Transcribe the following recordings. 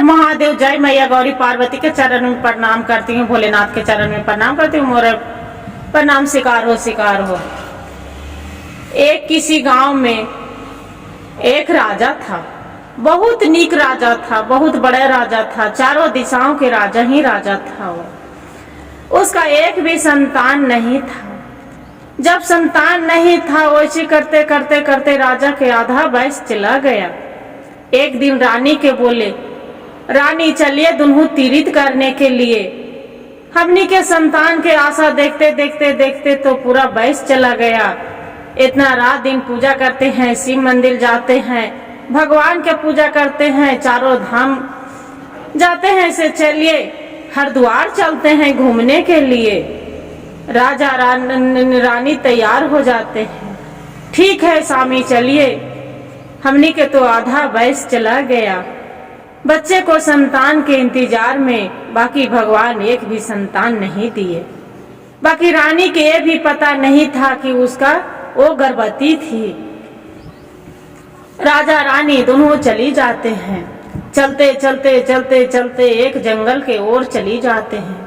महादेव, जय मैया गौरी पार्वती के चरण में प्रणाम करती हूँ, भोलेनाथ के चरण में प्रणाम करती हूँ। मोर प्रणाम स्वीकार हो। एक किसी गांव में एक राजा था, बहुत नीक राजा था, बहुत बड़ा राजा था, चारों दिशाओं के राजा ही राजा था वो। उसका एक भी संतान नहीं था। जब संतान नहीं था, वैसे करते करते करते राजा के आधा वयस चला गया। एक दिन रानी के बोले, रानी चलिए दुनू तीर्थ करने के लिए। हमनी के संतान के आशा देखते देखते देखते तो पूरा वयस चला गया। इतना रात दिन पूजा करते हैं, शिव मंदिर जाते हैं, भगवान के पूजा करते हैं, चारों धाम जाते हैं, से चलिए हरिद्वार चलते हैं घूमने के लिए। राजा रानी तैयार हो जाते हैं। ठीक है स्वामी चलिए, हमनी के तो आधा वयस चला गया। बच्चे को संतान के इंतजार में, बाकी भगवान एक भी संतान नहीं दिए। बाकी रानी के ये भी पता नहीं था कि उसका वो गर्भवती थी। राजा रानी दोनों चली जाते हैं। चलते चलते चलते चलते एक जंगल के ओर चली जाते हैं।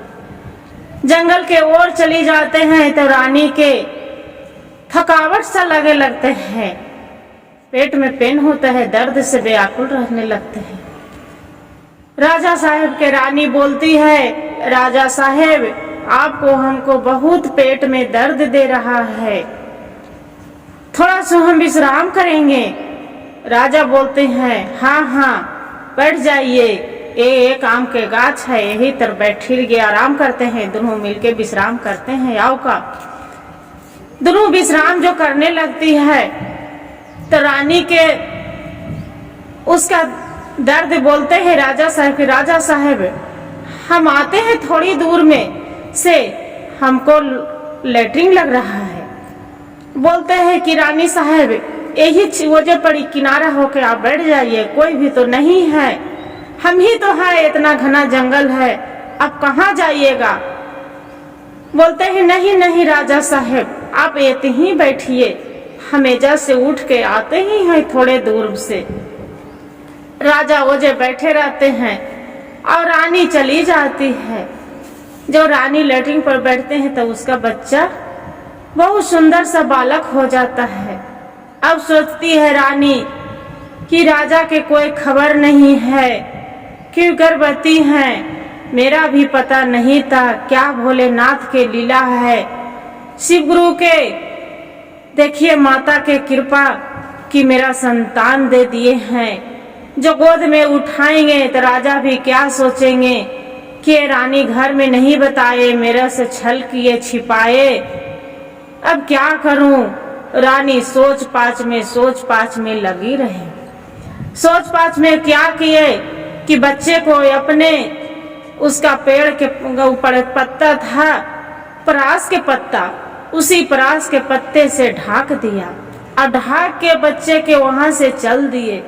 जंगल के ओर चली जाते हैं तो रानी के थकावट सा लगे लगते हैं, पेट में पेन होता है, दर्द से व्याकुल रहने लगते हैं। राजा साहब के रानी बोलती है, राजा साहब आपको हमको बहुत पेट में दर्द दे रहा है, थोड़ा सा हम विश्राम करेंगे। राजा बोलते हैं, हाँ हाँ बैठ जाइए, ये एक आम के गाछ है, यही तर बैठ के आराम करते हैं, दोनों मिलके विश्राम करते हैं। आओ का दोनों विश्राम जो करने लगती है तो रानी के उसका दर्द बोलते हैं राजा साहब के, राजा साहब हम आते हैं थोड़ी दूर में से, हमको लेटरिन लग रहा है। बोलते हैं कि रानी साहब यही वजह पड़ी, किनारा होके आप बैठ जाइए, कोई भी तो नहीं है, हम ही तो है, इतना घना जंगल है, अब कहाँ जाइएगा। बोलते हैं नहीं नहीं राजा साहब आप ऐसे ही बैठिए, हम एजा से उठ के आते ही हैं थोड़े दूर से। राजा वजह बैठे रहते हैं और रानी चली जाती है। जो रानी लेटरिन पर बैठते हैं तो उसका बच्चा बहुत सुंदर सा बालक हो जाता है। अब सोचती है रानी कि राजा के कोई खबर नहीं है, क्यों गर्भवती है, मेरा भी पता नहीं था, क्या भोलेनाथ के लीला है। शिव गुरु के देखिए माता के कृपा कि मेरा संतान दे दिए हैं। जो गोद में उठाएंगे तो राजा भी क्या सोचेंगे कि रानी घर में नहीं बताए, मेरे से छल किए छिपाए, अब क्या करूं। रानी सोच पाँच में लगी रही। सोच पाँच में क्या किए कि बच्चे को अपने उसका पेड़ के ऊपर पत्ता था, परास के पत्ता, उसी परास के पत्ते से ढाक दिया और ढाक के बच्चे के वहां से चल दिए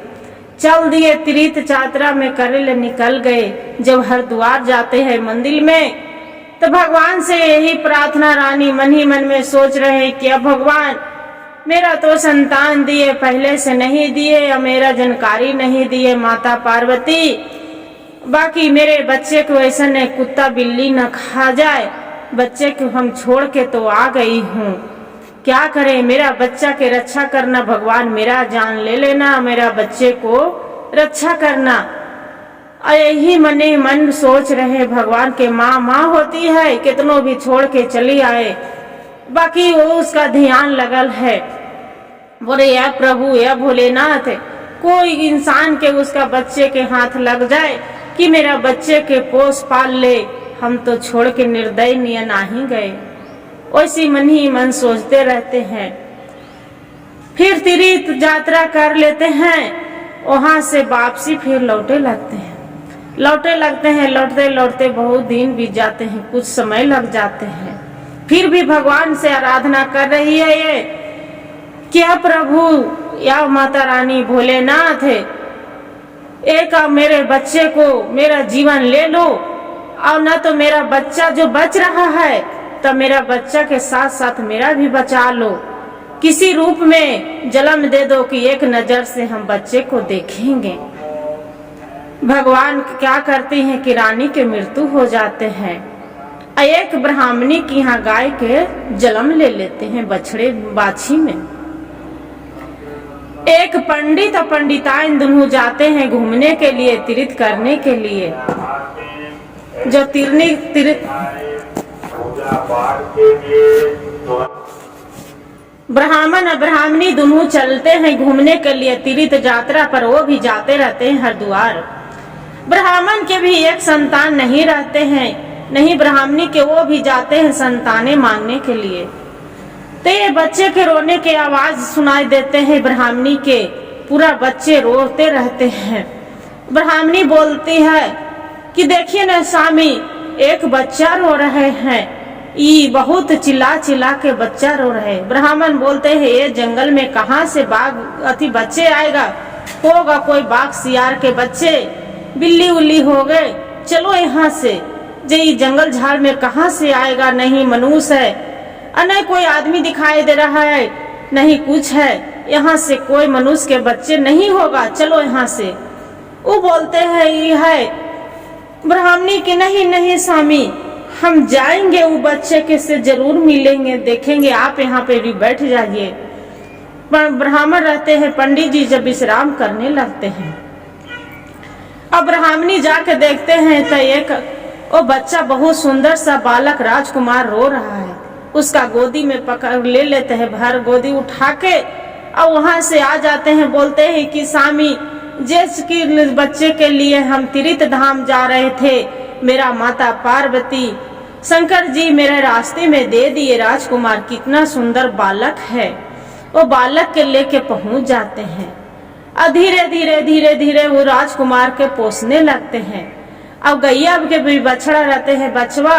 तीर्थ यात्रा में करे निकल गए। जब हरिद्वार जाते हैं मंदिर में तो भगवान से यही प्रार्थना रानी मन ही मन में सोच रहे हैं कि अब भगवान मेरा तो संतान दिए, पहले से नहीं दिए, या मेरा जानकारी नहीं दिए माता पार्वती, बाकी मेरे बच्चे को ऐसा न कुत्ता बिल्ली न खा जाए। बच्चे को हम छोड़ के तो आ गई हूँ, क्या करें, मेरा बच्चा के रक्षा करना भगवान, मेरा जान ले लेना, मेरा बच्चे को रक्षा करना। और यही मने मन सोच रहे भगवान के माँ होती है, कितनों भी छोड़ के चली आए, बाकी वो उसका ध्यान लगल है। बोले या प्रभु या भोलेनाथ, कोई इंसान के उसका बच्चे के हाथ लग जाए कि मेरा बच्चे के पोस पाल ले, हम तो छोड़ के निर्दय नियन आ ही गए। वैसी मन ही मन सोचते रहते हैं। फिर तीर्थ यात्रा कर लेते हैं, वहां से वापसी फिर लौटते लगते हैं। लौटते लौटते बहुत दिन बीत जाते हैं, कुछ समय लग जाते हैं। फिर भी भगवान से आराधना कर रही है ये, क्या प्रभु या माता रानी भोलेनाथ, एक मेरे बच्चे को मेरा जीवन ले लो, और न तो मेरा बच्चा जो बच रहा है तो मेरा बच्चा के साथ साथ मेरा भी बचा लो, किसी रूप में जन्म दे दो कि एक नजर से हम बच्चे को देखेंगे। भगवान क्या करते हैं कि रानी के मृत्यु हो जाते हैं। एक ब्राह्मणी की यहाँ गाय के जन्म ले लेते हैं बछड़े बाछी में। एक पंडित और पंडिताइन दोनों जाते हैं घूमने के लिए, तीर्थ करने के लिए। जो ब्राह्मण और ब्राह्मणी दोनों चलते हैं घूमने के लिए तीर्थ यात्रा पर। वो भी जाते रहते हैं हरिद्वार। ब्राह्मण के भी एक संतान नहीं रहते हैं, नहीं ब्राह्मणी के, वो भी जाते हैं संतानें मांगने के लिए। तो ये बच्चे के रोने के आवाज सुनाई देते हैं ब्राह्मणी के, पूरा बच्चे रोते रहते हैं। ब्राह्मणी बोलती है कि देखिए ना स्वामी, एक बच्चा रो रहे हैं, ये बहुत चिल्ला चिल्ला के बच्चा रो रहे। ब्राह्मण बोलते हैं ये जंगल में कहाँ से बाघ बच्चे आएगा, होगा कोई बाघ सियार के बच्चे, बिल्ली उल्ली हो गए, चलो यहाँ से। ये जंगल झाड़ में कहाँ से आएगा, नहीं मनुष्य है, नहीं कोई आदमी दिखाई दे रहा है, नहीं कुछ है, यहाँ से कोई मनुष्य के बच्चे नहीं होगा, चलो यहाँ से। वो बोलते हैं ये है ब्राह्मणी के, नहीं नहीं स्वामी, हम जाएंगे, वो बच्चे के से जरूर मिलेंगे, देखेंगे, आप यहाँ पे भी बैठ जाइए। ब्राह्मण रहते हैं, पंडित जी जब विश्राम करने लगते हैं। अब ब्राह्मणी जाके देखते हैं तो एक वो बच्चा बहुत सुंदर सा बालक राजकुमार रो रहा है। उसका गोदी में पकड़ ले लेते हैं, भर गोदी उठा के और वहां से आ जाते हैं। बोलते हैं कि स्वामी, जिस की बच्चे के लिए हम तीर्थ धाम जा रहे थे, मेरा माता पार्वती शंकर जी मेरे रास्ते में दे दिए राजकुमार, कितना सुंदर बालक है। वो बालक के लेके पहुंच जाते हैं और धीरे धीरे धीरे धीरे वो राजकुमार के पोसने लगते हैं। अब गैया के भी बछड़ा रहते हैं, बछवा,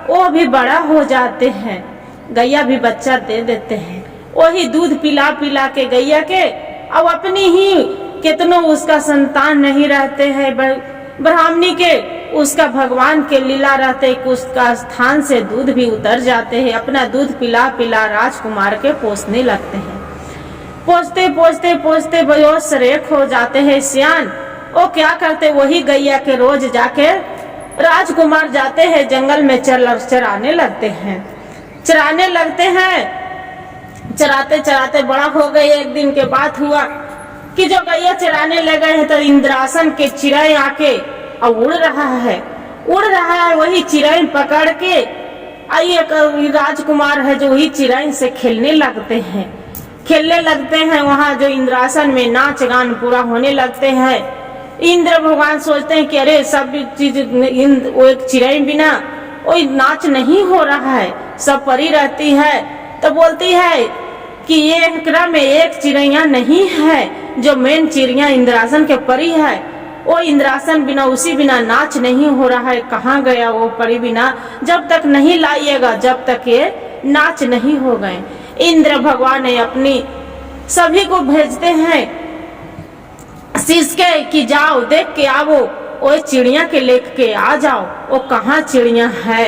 वो भी बड़ा हो जाते हैं, गैया भी बच्चा दे देते हैं। वही दूध पिला पिला के गैया के, अब अपनी ही कितनों उसका संतान नहीं रहते हैं ब्राह्मणी के, उसका भगवान के लीला रहते, उसका स्थान से दूध भी उतर जाते हैं। अपना दूध पिला पिला राजकुमार के पोसने लगते हैं। पोसते पोसते पोसते बेहोश रेख हो जाते हैं सियान। वो क्या करते, वही गैया के रोज जाके राजकुमार जाते हैं जंगल में चराने लगते हैं। चराने लगते हैं, चराते चराते बड़ा हो गए। एक दिन के बात हुआ कि जो गैया चराने लगे हैं तो इंद्रासन के चिड़ै आके और उड़ रहा है। वही चिड़ै पकड़ के आई, एक राजकुमार है जो वही चिड़ै से खेलने लगते हैं। वहाँ जो इंद्रासन में नाच गान पूरा होने लगते हैं। इंद्र भगवान सोचते हैं कि अरे सब चीज वो एक चिड़ै बिना कोई नाच नहीं हो रहा है, सब परी रहती है। तो बोलती है कि ये एकरा में एक चिड़ैया नहीं है, जो मेन चिड़िया इंद्रासन के परी है, वो इंद्रासन बिना उसी बिना नाच नहीं हो रहा है। कहाँ गया वो परी बिना, जब तक नहीं लाइएगा जब तक ये नाच नहीं हो गए। इंद्र भगवान ने अपनी सभी को भेजते हैं शिष्य कि जाओ देख के आओ, वो चिड़िया के लेके आ जाओ, वो कहाँ चिड़िया है।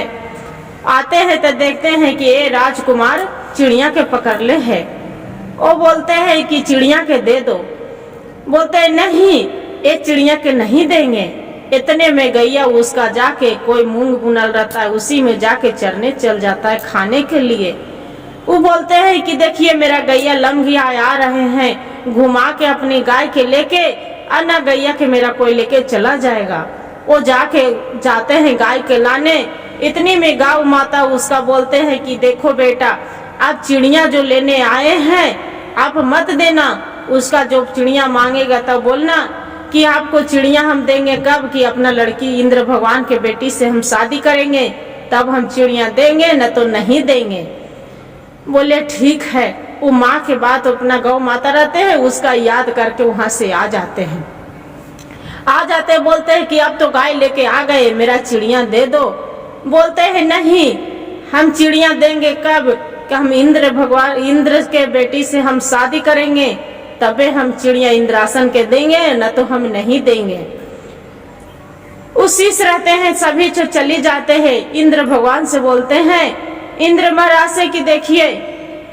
आते हैं तो देखते हैं कि ये राजकुमार चिड़िया के पकड़ ले है। वो बोलते हैं कि चिड़िया के दे दो। बोलते हैं नहीं, ये चिड़िया के नहीं देंगे। इतने में गैया उसका जाके कोई मूंग बुनल रहता है, उसी में जाके चरने चल जाता है खाने के लिए। वो बोलते हैं कि देखिए मेरा गैया लंघिया आ रहे हैं, घुमा के अपनी गाय के लेके अन्ना गैया के मेरा कोई लेके चला जाएगा। वो जाते हैं गाय के लाने। इतनी में गाँव माता उसका बोलते हैं कि देखो बेटा, आप चिड़िया जो लेने आए हैं आप मत देना, उसका जो चिड़िया मांगेगा तब बोलना कि आपको चिड़िया हम देंगे कब, कि अपना लड़की इंद्र भगवान के बेटी से हम शादी करेंगे तब हम चिड़िया देंगे, न तो नहीं देंगे। बोले ठीक है। वो माँ के बाद अपना गौ माता रहते हैं, उसका याद करके वहां से आ जाते हैं। बोलते हैं कि अब तो गाय लेके आ गए, मेरा चिड़िया दे दो। बोलते हैं नहीं, हम चिड़िया देंगे कब, कि हम इंद्र के बेटी से हम शादी करेंगे तबे हम चिड़िया इंद्रासन के देंगे, न तो हम नहीं देंगे। उसी से रहते हैं, सभी चली जाते हैं। इंद्र भगवान से बोलते हैं, इंद्र महाराज से कि देखिए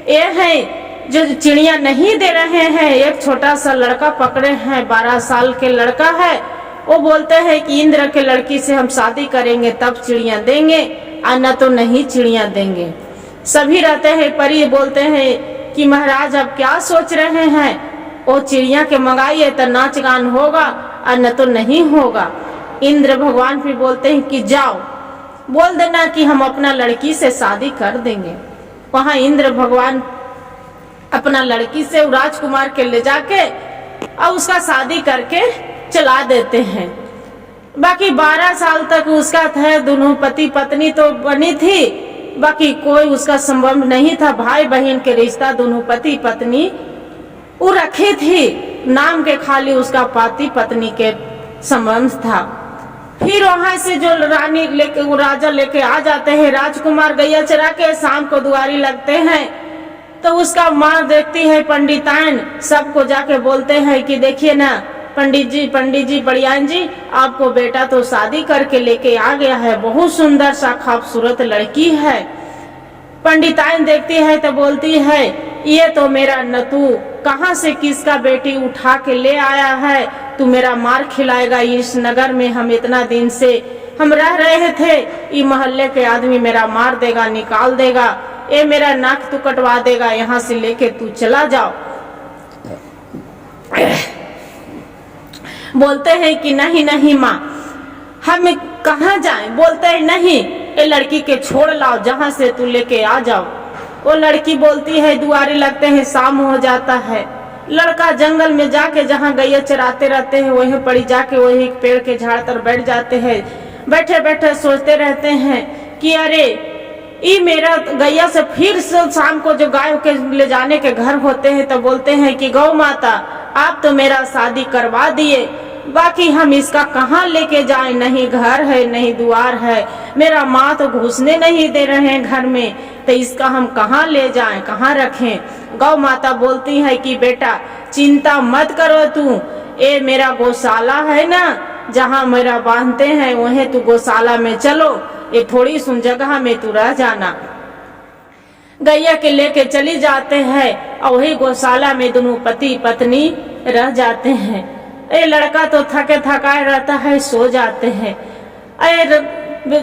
ये है जो चिड़िया नहीं दे रहे हैं, एक छोटा सा लड़का पकड़े हैं, 12 साल के लड़का है, वो बोलते हैं कि इंद्र के लड़की से हम शादी करेंगे तब चिड़िया देंगे, और न तो नहीं चिड़िया देंगे। सभी रहते हैं। परी बोलते हैं कि महाराज अब क्या सोच रहे हैं, वो चिड़िया के मंगाइए तो नाच गान होगा और न तो नहीं होगा। इंद्र भगवान फिर बोलते हैं कि जाओ बोल देना कि हम अपना लड़की से शादी कर देंगे। वहां इंद्र भगवान अपना लड़की से राजकुमार के ले जाके और उसका शादी करके चला देते हैं। बाकी 12 साल तक उसका था, दोनों पति पत्नी तो बनी थी, बाकी कोई उसका संबंध नहीं था। भाई बहन के रिश्ता दोनों पति पत्नी वो रखी थी, नाम के खाली उसका पति पत्नी के संबंध था। फिर वहां से जो रानी लेके वो राजा लेके आ जाते हैं, राजकुमार गैया चरा के शाम को दुआरी लगते हैं तो उसका माँ देखती है, पंडिताइन सबको जाके बोलते हैं कि देखिए ना पंडित जी बड़ियान जी, आपको बेटा तो शादी करके लेके आ गया है, बहुत सुंदर सा खूबसूरत लड़की है। पंडिताइन देखती है तो बोलती है ये तो मेरा नतू कहाँ से किसका बेटी उठा के ले आया है, तू मेरा मार खिलाएगा। इस नगर में हम इतना दिन से हम रह रहे थे, ये मोहल्ले के आदमी मेरा मार देगा, निकाल देगा, ये मेरा नाक तू कटवा देगा, यहाँ से लेके तू चला जाओ। बोलते हैं कि नहीं नहीं माँ, हम कहाँ जाएं। बोलते हैं नहीं, ये लड़की के छोड़ लाओ, जहाँ से तू लेके आ जाओ। वो लड़की बोलती है, दुआरे लगते हैं, शाम हो जाता है। लड़का जंगल में जाके जहाँ गैया चराते रहते हैं वहीं पड़ी जाके वही पेड़ के झाड़ पर बैठ जाते हैं। बैठे बैठे सोचते रहते हैं कि अरे ये मेरा गैया से फिर से शाम को जो गाय के ले जाने के घर होते हैं तो बोलते हैं कि गौ माता आप तो मेरा शादी करवा दिए, बाकी हम इसका कहाँ लेके जाएं, नहीं घर है नहीं द्वार है, मेरा माँ तो घुसने नहीं दे रहे हैं घर में, तो इसका हम कहाँ ले जाएं, कहाँ रखें। गौ माता बोलती है कि बेटा चिंता मत करो तू, ये मेरा गौशाला है ना जहाँ मेरा बांधते हैं वहीं तू गौशाला में चलो, ये थोड़ी सुन जगह में तू रह जाना। गैया के लेके चली जाते हैं और वही गौशाला में दोनों पति पत्नी रह जाते हैं। ये लड़का तो थके थकाए रहता है, सो जाते हैं।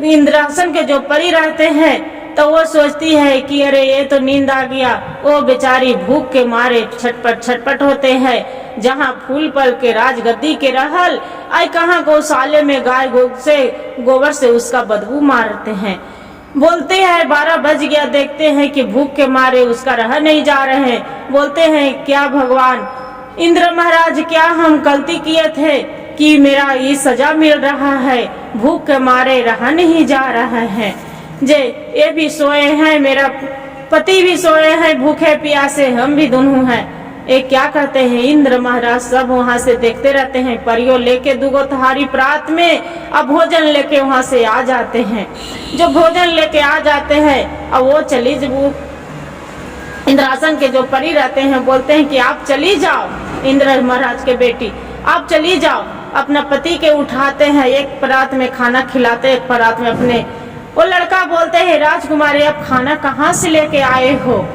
इंद्रासन के जो परी रहते हैं तो वो सोचती है कि अरे ये तो नींद आ गया, वो बेचारी भूख के मारे छटपट होते हैं। जहाँ फूल पल के राजगद्दी के रहल आई कहाँ गौशाले में गाय गोबर से उसका बदबू मारते हैं। बोलते हैं 12 बज गया, देखते हैं कि भूख के मारे उसका रह नहीं जा रहे हैं। बोलते हैं क्या भगवान इंद्र महाराज, क्या हम गलती किए थे कि मेरा ये सजा मिल रहा है, भूख के मारे रहा नहीं जा रहा है। जे ये भी सोए हैं, मेरा पति भी सोए हैं, भूखे प्यासे हम भी दोनों हैं। ये क्या करते हैं इंद्र महाराज, सब वहां से देखते रहते हैं। परियों लेके दुगो थारी प्रात में अब भोजन लेके वहां से आ जाते हैं। जो भोजन लेके आ जाते हैं अब वो चली वो इंद्रासन के जो परी रहते हैं बोलते हैं कि आप चली जाओ, इंद्र महाराज के बेटी आप चली जाओ। अपना पति के उठाते हैं, एक परात में खाना खिलाते, एक परात में अपने। वो लड़का बोलते हैं राजकुमारी आप खाना कहाँ से लेके आए हो,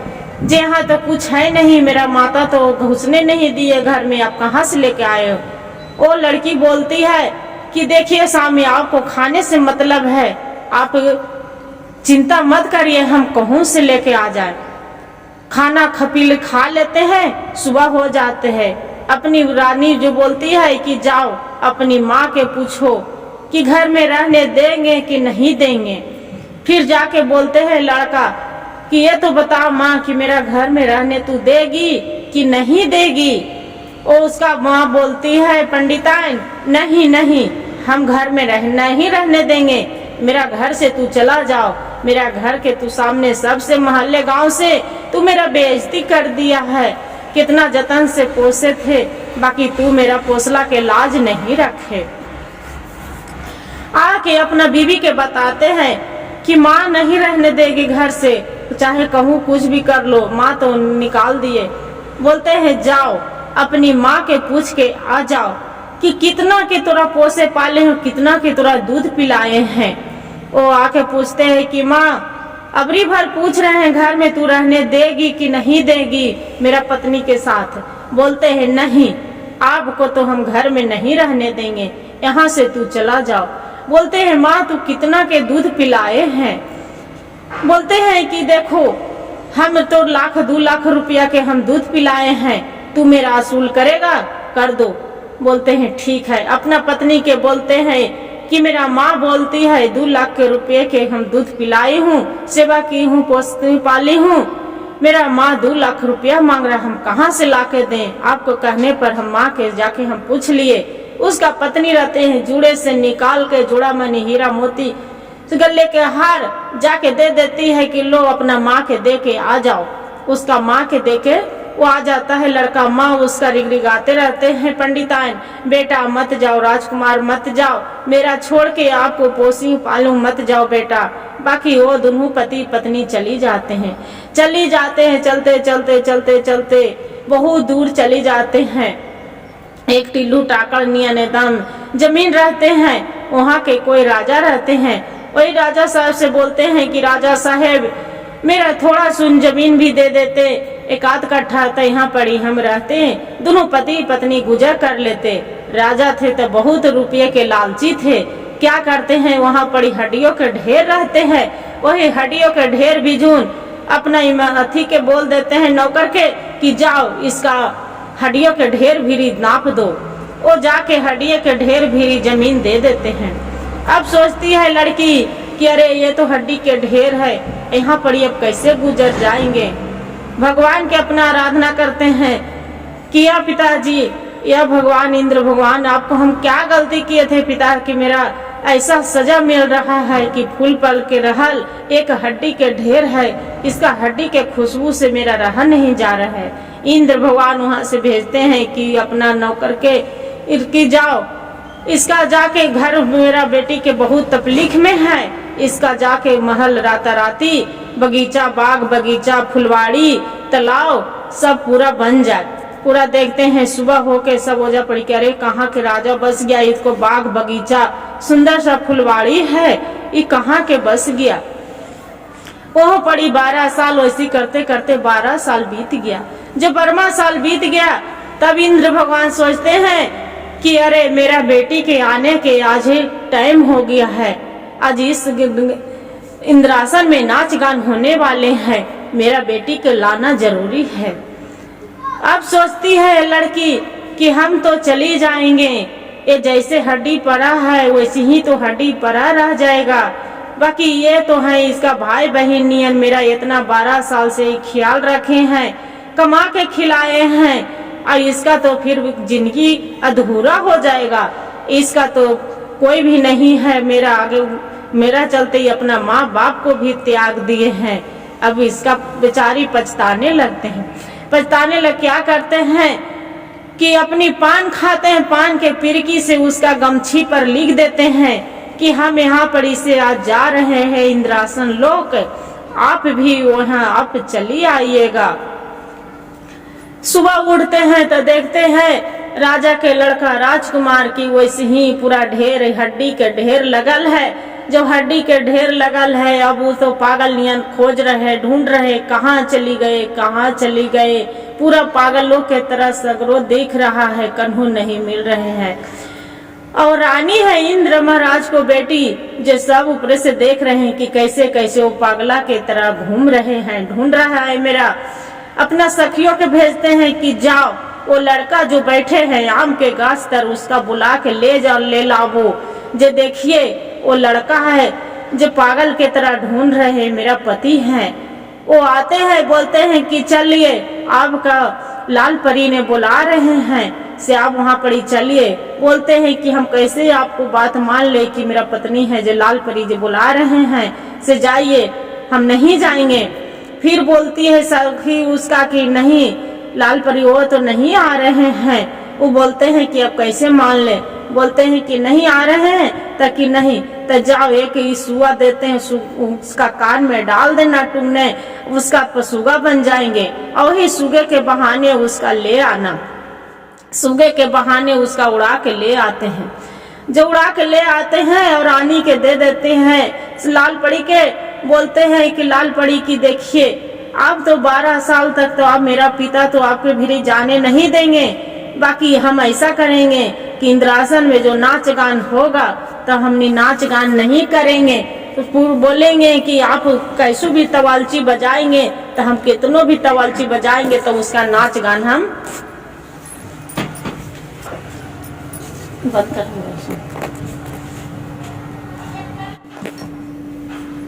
जे यहाँ तो कुछ है नहीं, मेरा माता तो घुसने नहीं दिए घर में, आप कहाँ से लेके आए हो। वो लड़की बोलती है कि देखिए स्वामी आपको खाने से मतलब है, आप चिंता मत करिए, हम कहूँ से लेके आ जाए। खाना खपील खा लेते हैं, सुबह हो जाते हैं। अपनी रानी जो बोलती है कि जाओ अपनी माँ के पूछो कि घर में रहने देंगे कि नहीं देंगे। फिर जाके बोलते हैं लड़का कि ये तो बता माँ कि मेरा घर में रहने तू देगी कि नहीं देगी। और उसका माँ बोलती है पंडिताइन नहीं नहीं, हम घर में नहीं रहने देंगे, मेरा घर से तू चला जाओ। मेरा घर के तू सामने सबसे मोहल्ले गांव से तू मेरा बेइज्जती कर दिया है, कितना जतन से पोसे थे, बाकी तू मेरा पोसला के लाज नहीं रखे। आके अपना बीवी के बताते हैं कि माँ नहीं रहने देगी घर से, चाहे कहूँ कुछ भी कर लो, माँ तो निकाल दिए। बोलते हैं जाओ अपनी माँ के पूछ के आ जाओ कि कितना के तोरा पोसे पाले हो, कितना के तोरा दूध पिलाए हैं। वो आके पूछते हैं कि माँ अबरी भर पूछ रहे हैं घर में तू रहने देगी कि नहीं देगी मेरा पत्नी के साथ। बोलते हैं नहीं, आपको तो हम घर में नहीं रहने देंगे, यहाँ से तू चला जाओ। बोलते हैं माँ तू कितना के दूध पिलाए हैं। बोलते हैं कि देखो हम तो 1,00,000-2,00,000 रुपया के हम दूध पिलाए हैं, तू मेरा असूल करेगा, कर दो। बोलते हैं ठीक है। अपना पत्नी के बोलते हैं कि मेरा माँ बोलती है 2,00,000 के रुपये के हम दूध पिलाई हूँ, सेवा की हूँ, पोसती पाली हूँ, मेरा माँ 2,00,000 रुपया मांग रहा, हम कहाँ से ला के दें। आपको कहने पर हम माँ के जाके हम पूछ लिए। उसका पत्नी रहते हैं जुड़े से निकाल के जुड़ा मनी हीरा मोती गले के हार जाके दे देती है कि लो अपना माँ के दे के आ जाओ। उसका माँ के दे के वो आ जाता है लड़का। माँ उसका रिगरिगाते रहते हैं पंडिताइन, बेटा मत जाओ, राजकुमार मत जाओ, मेरा छोड़ के आपको पोसी पालू, मत जाओ बेटा। बाकी वो दोनों पति पत्नी चली जाते हैं। चलते चलते चलते चलते बहुत दूर चली जाते हैं। एक टिल्लू टाकड़ नियन एकदम जमीन रहते हैं, वहाँ के कोई राजा रहते हैं। वही राजा साहब से बोलते हैं कि राजा साहेब मेरा थोड़ा सुन जमीन भी दे देते, 1 कट्ठा तो यहाँ पड़ी हम रहते, दोनों पति पत्नी गुजर कर लेते। राजा थे तो बहुत रुपये के लालची थे। क्या करते हैं वहाँ पड़ी हड्डियों के ढेर रहते हैं, वही हड्डियों के ढेर बिजून अपना अथी के बोल देते हैं नौकर के कि जाओ इसका हड्डियों के ढेर भी नाप दो। वो जाके हड्डियों के ढेर भी जमीन दे देते हैं। अब सोचती है लड़की कि अरे ये तो हड्डी के ढेर है, यहाँ पर अब कैसे गुजर जाएंगे। भगवान के अपना आराधना करते हैं कि या पिताजी, या भगवान इंद्र भगवान, आपको हम क्या गलती किए थे पिता कि मेरा ऐसा सजा मिल रहा है कि फूल पल के रहल एक हड्डी के ढेर है, इसका हड्डी के खुशबू से मेरा रहा नहीं जा रहा है। इंद्र भगवान वहां से भेजते हैं कि अपना नौकर के कि जाओ इसका जाके घर मेरा बेटी के बहुत तकलीफ में है, इसका जाके महल राताराती बगीचा बाग बगीचा फुलवाड़ी तालाब सब पूरा बन जाए। पूरा देखते हैं सुबह होके सब ओझा पड़ी के अरे कहाँ के राजा बस गया, इसको बाग बगीचा सुंदर सा फुलवाड़ी है, ये कहाँ के बस गया। वो पड़ी 12 साल वैसी करते करते 12 साल बीत गया। जब 12वां साल बीत गया तब इंद्र भगवान सोचते हैं कि अरे मेरा बेटी के आने के आज टाइम हो गया है, आज इस इंद्रासन में नाच गान होने वाले हैं, मेरा बेटी को लाना जरूरी है। अब सोचती है लड़की कि हम तो चली जाएंगे, ये जैसे हड्डी पड़ा है वैसे ही तो हड्डी पड़ा रह जाएगा। बाकी ये तो है इसका भाई बहन नियन मेरा इतना 12 साल से ख्याल रखे हैं, कमा के खिलाए हैं, और इसका तो फिर जिंदगी अधूरा हो जाएगा। इसका तो कोई भी नहीं है, मेरा आगे मेरा चलते ही अपना माँ बाप को भी त्याग दिए हैं। अब इसका बेचारी पछताने लगते हैं। पछताने लग क्या करते हैं कि अपनी पान खाते हैं, पान के पिरकी से उसका गमछी पर लिख देते हैं कि हम यहाँ पर इसे आज जा रहे हैं इंद्रासन लोक, आप भी वहाँ आप चली आइएगा। सुबह उठते हैं तो देखते हैं राजा के लड़का राजकुमार की वैसे ही पूरा ढेर हड्डी के ढेर लगल है। जब हड्डी के ढेर लगल है अब वो तो पागल नियन खोज रहे ढूंढ रहे कहाँ चली गए कहाँ चली गए, पूरा पागलों के तरह सगरो देख रहा है, कन्हू नहीं मिल रहे हैं। और रानी है इंद्र महाराज को बेटी जो सब ऊपर से देख रहे हैं कि कैसे कैसे वो पागला के तरह घूम रहे हैं, ढूंढ रहा है मेरा। अपना सखियों के भेजते हैं कि जाओ वो लड़का जो बैठे हैं आम के गाछ तर उसका बुला के ले जाओ ले लाओ, जो देखिए वो लड़का है जो पागल के तरह ढूंढ रहे हैं मेरा पति है। वो आते हैं बोलते हैं कि चलिए आपका लाल परी ने बुला रहे हैं से आप वहाँ पड़ी चलिए। बोलते हैं कि हम कैसे आपको बात मान ले कि मेरा पत्नी है जो लाल परी जो बुला रहे हैं से जाइए, हम नहीं जाएंगे। फिर बोलती है सखी उसका कि नहीं लाल परी वो तो नहीं आ रहे हैं। वो बोलते हैं कि अब कैसे मान ले, बोलते हैं कि नहीं आ रहे हैं ताकि नहीं तो जाओ एक सुआ देते हैं उसका कान में डाल देना तुमने, उसका पसुगा बन जाएंगे और वही सुगे के बहाने उसका ले आना। सुगे के बहाने उसका उड़ा के ले आते हैं। जो उड़ा के ले आते हैं और रानी के दे देते हैं लाल परी के। बोलते हैं कि लाल परी की देखिए आप तो 12 साल तक तो आप मेरा पिता तो आपके भी जाने नहीं देंगे, बाकी हम ऐसा करेंगे कि इंद्रासन में जो नाच गान होगा तो हमने नाच गान नहीं करेंगे। तो पूर्व बोलेंगे कि आप कैसो भी तवालची बजाएंगे तो हम कितनों भी तवालची बजाएंगे तो उसका नाच गान हम बंद कर।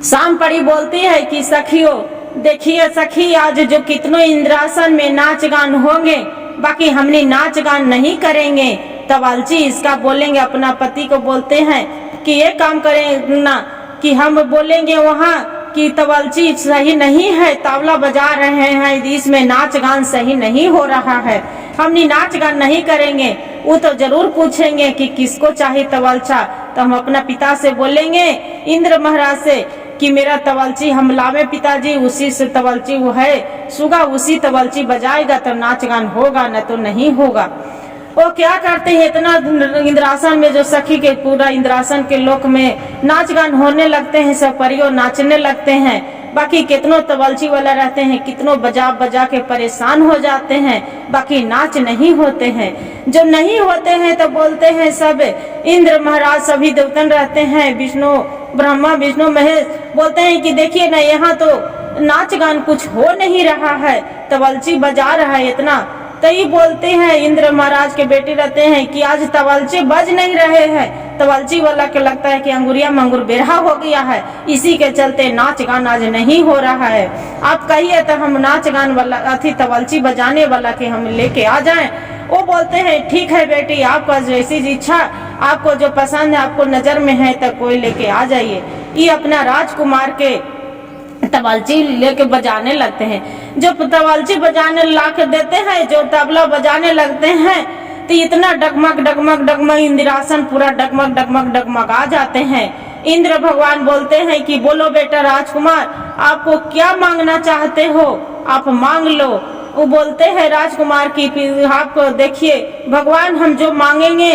शाम पड़ी बोलती है कि सखियों देखिए सखी, आज जो कितनों इंद्रासन में नाच गान होंगे, बाकी हमने नाच गान नहीं करेंगे। तवालची इसका बोलेंगे, अपना पति को बोलते हैं कि ये काम करें ना, कि हम बोलेंगे वहाँ कि तवालची सही नहीं है, तबला बजा रहे हैं, इसमें नाच गान सही नहीं हो रहा है, हमने नाच गान नहीं करेंगे। वो तो जरूर पूछेंगे कि किसको चाहिए तवालचा, तो हम अपना पिता से बोलेंगे, इंद्र महाराज से, कि मेरा तवालची हम लावे पिताजी, उसी से तवालची वो है सुगा, उसी तवालची बजाएगा तो नाच गान होगा, न तो नहीं होगा। वो क्या करते हैं, इतना इंद्रासन में जो सखी के पूरा इंद्रासन के लोक में नाच गान होने लगते हैं, सब परियों नाचने लगते हैं। बाकी कितनों तवालची वाला रहते हैं, कितनों बजा बजा के परेशान हो जाते हैं, बाकी नाच नहीं होते हैं। जो नहीं होते हैं तो बोलते हैं सब इंद्र महाराज सभी देवतन रहते हैं, विष्णु ब्रह्मा विष्णु महेश बोलते हैं कि देखिए ना, यहाँ तो नाच गान कुछ हो नहीं रहा है, तवालची बजा रहा है इतना। तो ये बोलते हैं इंद्र महाराज के बेटे रहते हैं कि आज तवालची बज नहीं रहे हैं, तवालची वाला के लगता है कि अंगुरिया मंगुर बेरहा हो गया है, इसी के चलते नाच गान आज नहीं हो रहा है। आप कहिए तो हम नाच गान वाला अथी तवालची बजाने वाला के हम लेके आ जाएं। वो बोलते हैं ठीक है बेटी, आपका जैसी इच्छा, आपको जो पसंद है, आपको नजर में है तो कोई लेके आ जाइए। ये अपना राजकुमार के तवालची लेके बजाने लगते हैं। जो तवालची बजाने ला के देते हैं, जो तबला बजाने लगते हैं, तो इतना डगमग डगमग डगमग इंद्रासन पूरा डगमग डगमग डगमग आ जाते हैं। इंद्र भगवान बोलते हैं कि बोलो बेटा राजकुमार, आपको क्या मांगना चाहते हो, आप मांग लो। वो बोलते हैं राजकुमार की आपको देखिए भगवान, हम जो मांगेंगे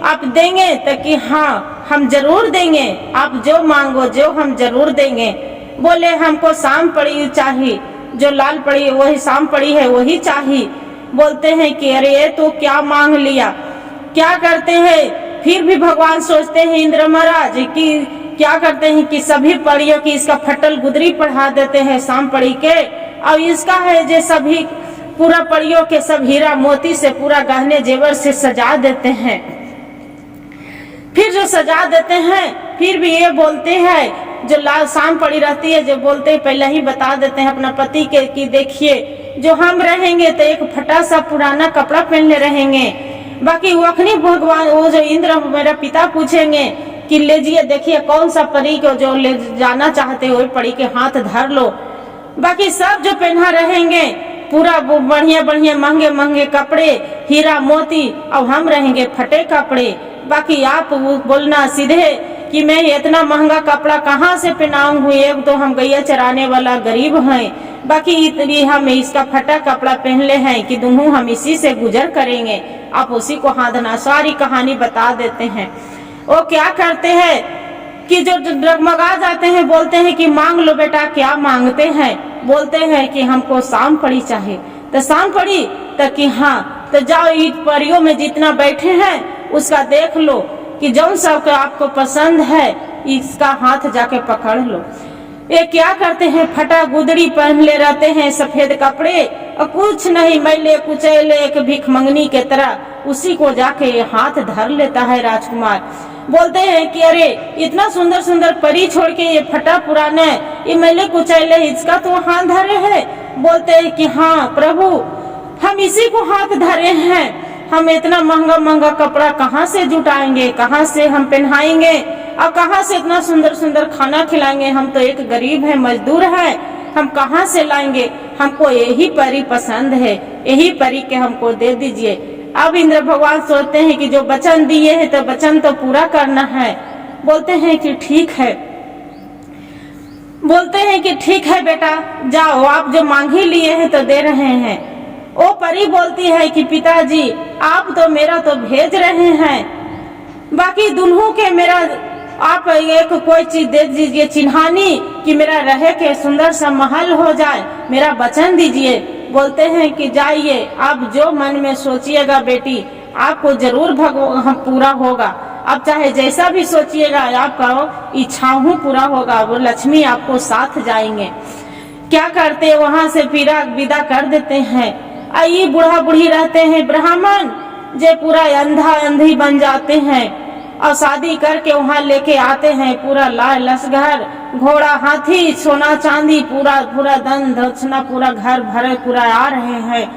आप देंगे, तो कि हाँ हम जरूर देंगे, आप जो मांगो जो हम जरूर देंगे। बोले हमको शाम पड़ी चाहिए, जो लाल पड़ी वही शाम पड़ी है वही चाहिए। बोलते हैं कि अरे ये तो क्या मांग लिया। क्या करते हैं, फिर भी भगवान सोचते हैं इंद्र महाराज कि क्या करते हैं कि सभी परियों की इसका फटल गुदरी पढ़ा देते हैं शाम पड़ी के, और इसका है जो सभी पूरा परियों के सब हीरा मोती से पूरा गहने जेवर से सजा देते हैं। फिर जो सजा देते हैं, फिर भी ये बोलते हैं जो लाल शाम पड़ी रहती है, जो बोलते हैं पहले ही बता देते हैं अपना पति के कि देखिए जो हम रहेंगे तो एक फटा सा पुराना कपड़ा पहनले रहेंगे। बाकी वो अखनी भगवान वो जो इंद्र मेरा पिता पूछेंगे कि लीजिए देखिए कौन सा परी को जो ले जाना चाहते हो परी के हाथ धर लो। बाकी सब जो पहना रहेंगे पूरा बढ़िया बढ़िया महंगे महंगे कपड़े हीरा मोती, और हम रहेंगे फटे कपड़े। बाकी आप बोलना सीधे कि मैं इतना महंगा कपड़ा कहाँ से पहनाऊंगी, एक तो हम गैया चराने वाला गरीब हैं, बाकी इतनी हम इसका फटा कपड़ा पहन ले हैं कि दोनों हम इसी से गुजर करेंगे। आप उसी को हाथना सारी कहानी बता देते हैं। वो क्या करते हैं कि जो डगमगा जाते हैं, बोलते हैं कि मांग लो बेटा, क्या मांगते हैं। बोलते हैं कि हमको शाम पड़ी चाहिए। तो शाम पड़ी तो कि हाँ, तो जाओ ईट परियों में जितना बैठे हैं उसका देख लो कि जौन सब आपको पसंद है इसका हाथ जाके पकड़ लो। ये क्या करते हैं, फटा गुदड़ी पहन ले रहते हैं, सफेद कपड़े और कुछ नहीं, मैले कुचैले एक भिख मंगनी के तरह उसी को जाके हाथ धर लेता है राजकुमार। बोलते हैं कि अरे इतना सुंदर सुंदर परी छोड़ के ये फटा पुराना ये मैले कुचैले इसका तो हाथ धरे है। बोलते हैं कि हाँ प्रभु, हम इसी को हाथ धरे हैं, हम इतना महंगा महंगा कपड़ा कहाँ से जुटाएंगे, कहाँ से हम पहनाएंगे और कहाँ से इतना सुंदर सुंदर खाना खिलाएंगे। हम तो एक गरीब है, मजदूर है, हम कहाँ से लाएंगे। हमको यही परी पसंद है, यही परी के हमको दे दीजिए। अब इंद्र भगवान सोचते हैं कि जो वचन दिए हैं तो वचन तो पूरा करना है। बोलते हैं कि ठीक है, बोलते हैं कि ठीक है बेटा, जाओ आप जो मांग ही लिए हैं तो दे रहे हैं। वो परी बोलती है कि पिताजी आप तो मेरा तो भेज रहे हैं, बाकी दुल्हों के मेरा आप एक कोई चीज दे दीजिए चिन्हानी कि मेरा रहे के सुंदर सा महल हो जाए, मेरा वचन दीजिए। बोलते हैं कि जाइए आप जो मन में सोचिएगा बेटी आपको जरूर हम पूरा होगा। अब चाहे जैसा भी सोचिएगा आपका इच्छाओं पूरा होगा। वो लक्ष्मी आपको साथ जाएंगे। क्या करते वहां से फिर विदा कर देते हैं। ये बूढ़ा बूढ़ी रहते हैं ब्राह्मण जे पूरा अंधा अंधी बन जाते हैं और शादी करके वहां लेके आते हैं पूरा लाल लसघर घोड़ा हाथी सोना चांदी पूरा पूरा धन दक्षिणा पूरा घर भरे पूरा आ रहे हैं।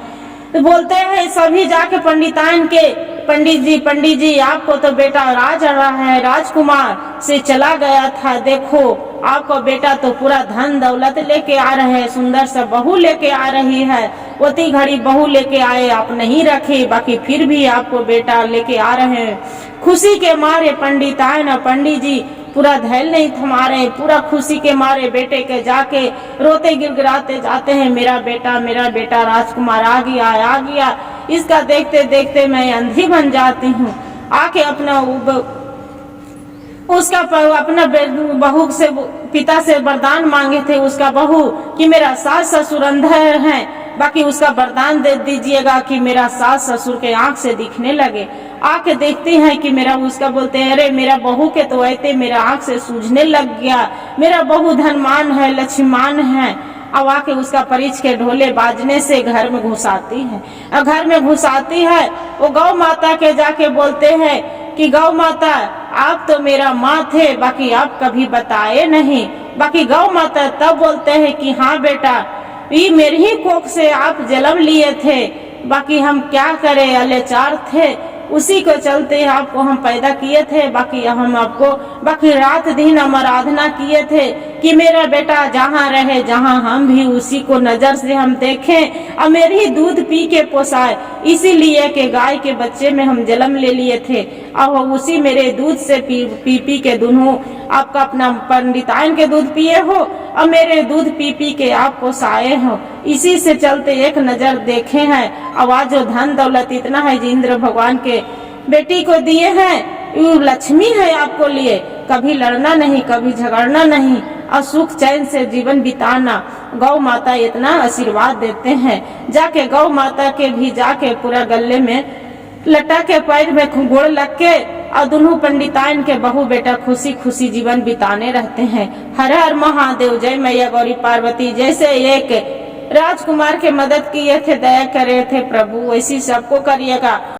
तो बोलते हैं सभी जाके पंडिताइन के पंडित जी आपको तो बेटा राज आ रहा है, राजकुमार से चला गया था, देखो आपको बेटा तो पूरा धन दौलत लेके आ रहे हैं, सुंदर सा बहू लेके आ रही है, उतनी घड़ी बहू लेके आए आप नहीं रखे, बाकी फिर भी आपको बेटा लेके आ रहे हैं। खुशी के मारे पंडिताइन और पंडित जी पूरा धैर्य नहीं थमा रहे, पूरा खुशी के मारे बेटे के जाके रोते गिड़गिड़ाते जाते हैं, मेरा बेटा राजकुमार आ गया। इसका देखते देखते मैं अंधी बन जाती हूँ। आके अपना बहू से पिता से वरदान मांगे थे उसका बहू कि मेरा सास ससुर अंधे हैं, बाकी उसका वरदान दे दीजिएगा कि मेरा सास ससुर के आंख से दिखने लगे। आके देखते हैं कि उसका बोलते हैं अरे मेरा बहू के तो ऐसे मेरा आंख से सूझने लग गया, मेरा बहू धनमान है लक्ष्मीमान है। अब आके उसका परिच के ढोले बाजने से घर में घुसाती है और घर में घुसाती है वो गौ माता के जाके बोलते हैं कि गौ माता आप तो मेरा माँ थे, बाकी आप कभी बताए नहीं। बाकी गौ माता तब बोलते हैं कि हाँ बेटा ये मेरी ही कोख से आप जन्म लिए थे, बाकी हम क्या करें अलेचार थे, उसी को चलते आपको हम पैदा किए थे, बाकी हम आपको बाकी रात दिन हम आराधना किए थे कि मेरा बेटा जहाँ रहे जहाँ हम भी उसी को नजर से हम देखें और मेरी ही दूध पी के पोसाए, इसीलिए कि गाय के बच्चे में हम जन्म ले लिए थे और उसी मेरे दूध से पी के दोनों आपका अपना पंडिताइन के दूध पिए हो और मेरे दूध पी के आप पोसाए हो, इसी से चलते एक नजर देखे हैं। आवाज और धन दौलत इतना है जी इंद्र भगवान के बेटी को दिए हैं, ये लक्ष्मी है आपको लिए, कभी लड़ना नहीं कभी झगड़ना नहीं और सुख चैन से जीवन बिताना। गौ माता इतना आशीर्वाद देते हैं। जाके गौ माता के भी जाके पूरा गले में लटा के पैर में गोड़ लग के और दोनों पंडिताइन के बहू बेटा खुशी खुशी जीवन बिताने रहते हैं। हर हर महादेव, जय मैया गौरी पार्वती। जैसे एक राजकुमार के मदद किए थे, दया करे थे प्रभु, वैसी सबको करिएगा।